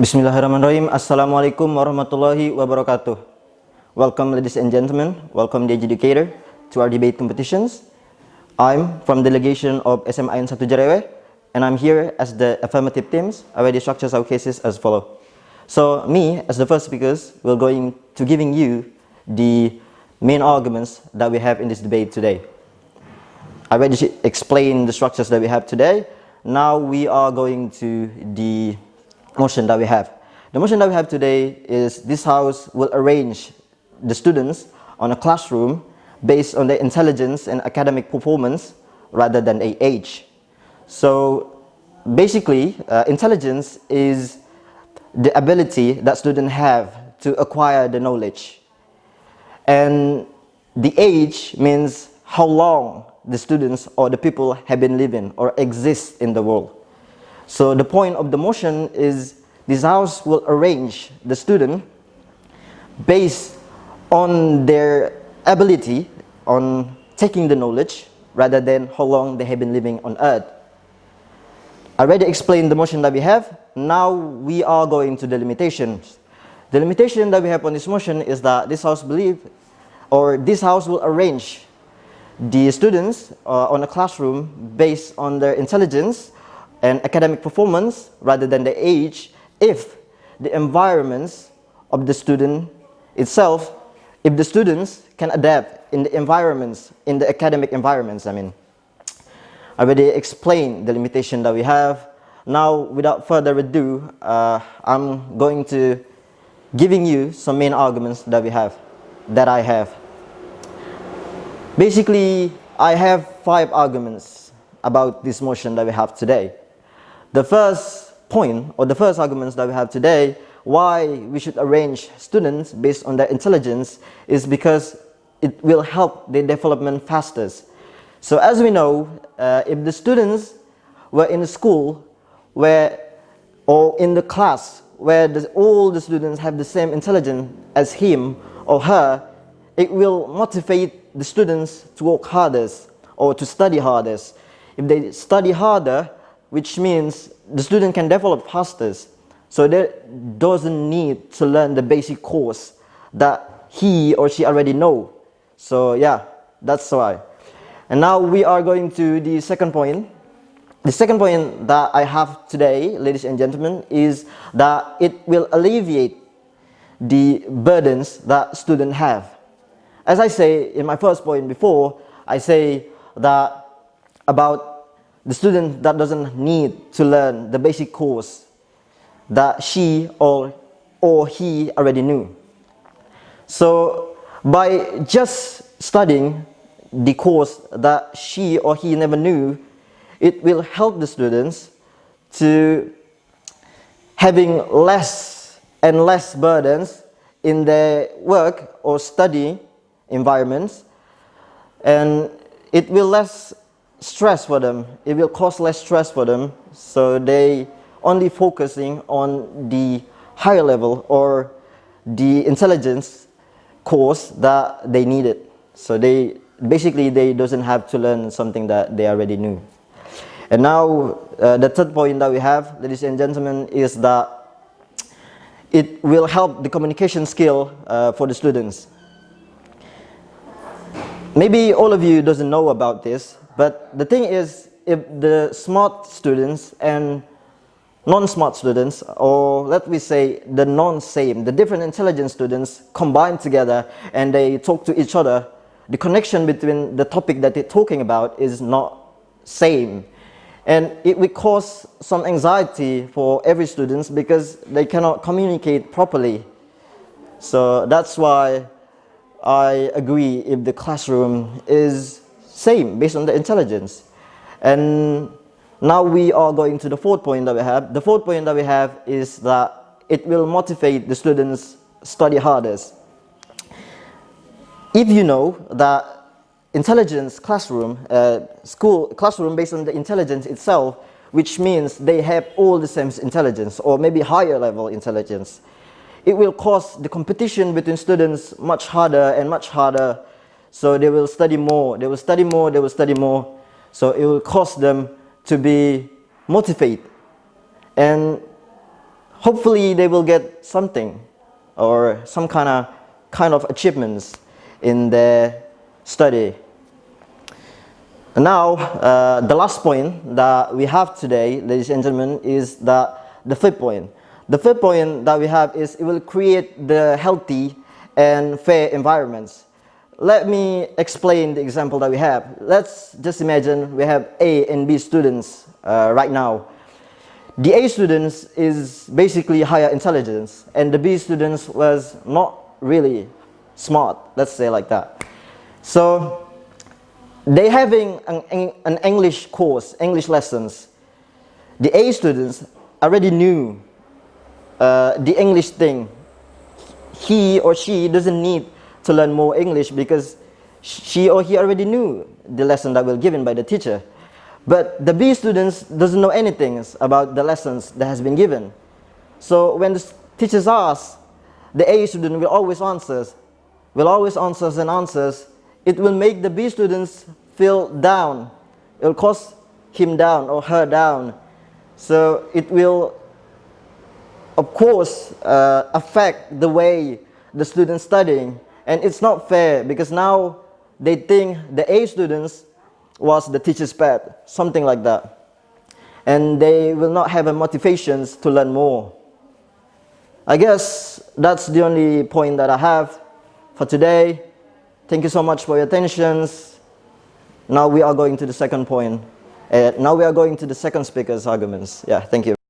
Bismillahirrahmanirrahim. Assalamualaikum warahmatullahi wabarakatuh. Welcome, ladies and gentlemen. Welcome, the educator, to our debate competitions. I'm from delegation of SMAN 1 JEREWEH, and I'm here as the affirmative teams. I already structured our cases as follow. So me, as the first speakers, will going to giving you the main arguments that we have in this debate today. I already explained the structures that we have today. Now we are going to the motion that we have. The motion that we have today is this house will arrange the students on a classroom based on their intelligence and academic performance rather than their age. So basically, intelligence is the ability that students have to acquire the knowledge. And the age means how long the students or the people have been living or exist in the world. So the point of the motion is this house will arrange the student based on their ability on taking the knowledge rather than how long they have been living on earth. I already explained the motion that we have. Now we are going to the limitations. The limitation that we have on this motion is that this house this house will arrange the students on a classroom based on their intelligence and academic performance rather than the age if the environments of the student itself, if the students can adapt in the environments, in the academic environments, I already explained the limitation that we have. Now, without further ado, I'm going to giving you some main arguments that I have. Basically, I have 5 arguments about this motion that we have today. The first point, or the first arguments that we have today, why we should arrange students based on their intelligence is because it will help their development faster. So as we know, if the students were in a school or in the class where all the students have the same intelligence as him or her, it will motivate the students to work harder or to study harder. If they study harder, which means the student can develop faster, so they doesn't need to learn the basic course that he or she already know. So yeah, that's why. And now we are going to the second point. The second point that I have today, ladies and gentlemen, is that it will alleviate the burdens that students have. As I say in my first point before, I say that about the student that doesn't need to learn the basic course that she or he already knew. So by just studying the course that she or he never knew, it will help the students to having less and less burdens in their work or study environments, and it will less stress for them. It will cause less stress for them, so they only focusing on the higher level or the intelligence course that they needed. So they doesn't have to learn something that they already knew. And now the third point that we have, ladies and gentlemen, is that it will help the communication skill for the students. Maybe all of you doesn't know about this, but the thing is, if the smart students and non-smart students, or let me say the non-same, the different intelligent students combine together and they talk to each other, the connection between the topic that they're talking about is not same. And it will cause some anxiety for every student because they cannot communicate properly. So that's why I agree if the classroom is same based on the intelligence. And now we are going to the fourth point that we have. The fourth point that we have is that it will motivate the students study harder. If you know that intelligence classroom, classroom based on the intelligence itself, which means they have all the same intelligence or maybe higher level intelligence, it will cause the competition between students much harder and much harder. So they will study more, they will study more, they will study more. So it will cause them to be motivated. And hopefully they will get something or some kind of achievements in their study. Now, the last point that we have today, ladies and gentlemen, is the fifth point. The fifth point that we have is it will create the healthy and fair environments. Let me explain the example that we have. Let's just imagine we have A and B students right now. The A students is basically higher intelligence, and the B students was not really smart, let's say like that. So they having an English course, English lessons. The A students already knew the English thing. He or she doesn't need to learn more English because she or he already knew the lesson that was given by the teacher. But the B students doesn't know anything about the lessons that has been given. So when the teachers ask, the A student will always answers. It will make the B students feel down. It will cause him down or her down. So it will, of course, affect the way the students studying. And it's not fair because now they think the A students was the teacher's pet, something like that. And they will not have a motivations to learn more. I guess that's the only point that I have for today. Thank you so much for your attention. Now we are going to the second point. Now we are going to the second speaker's arguments. Yeah, thank you.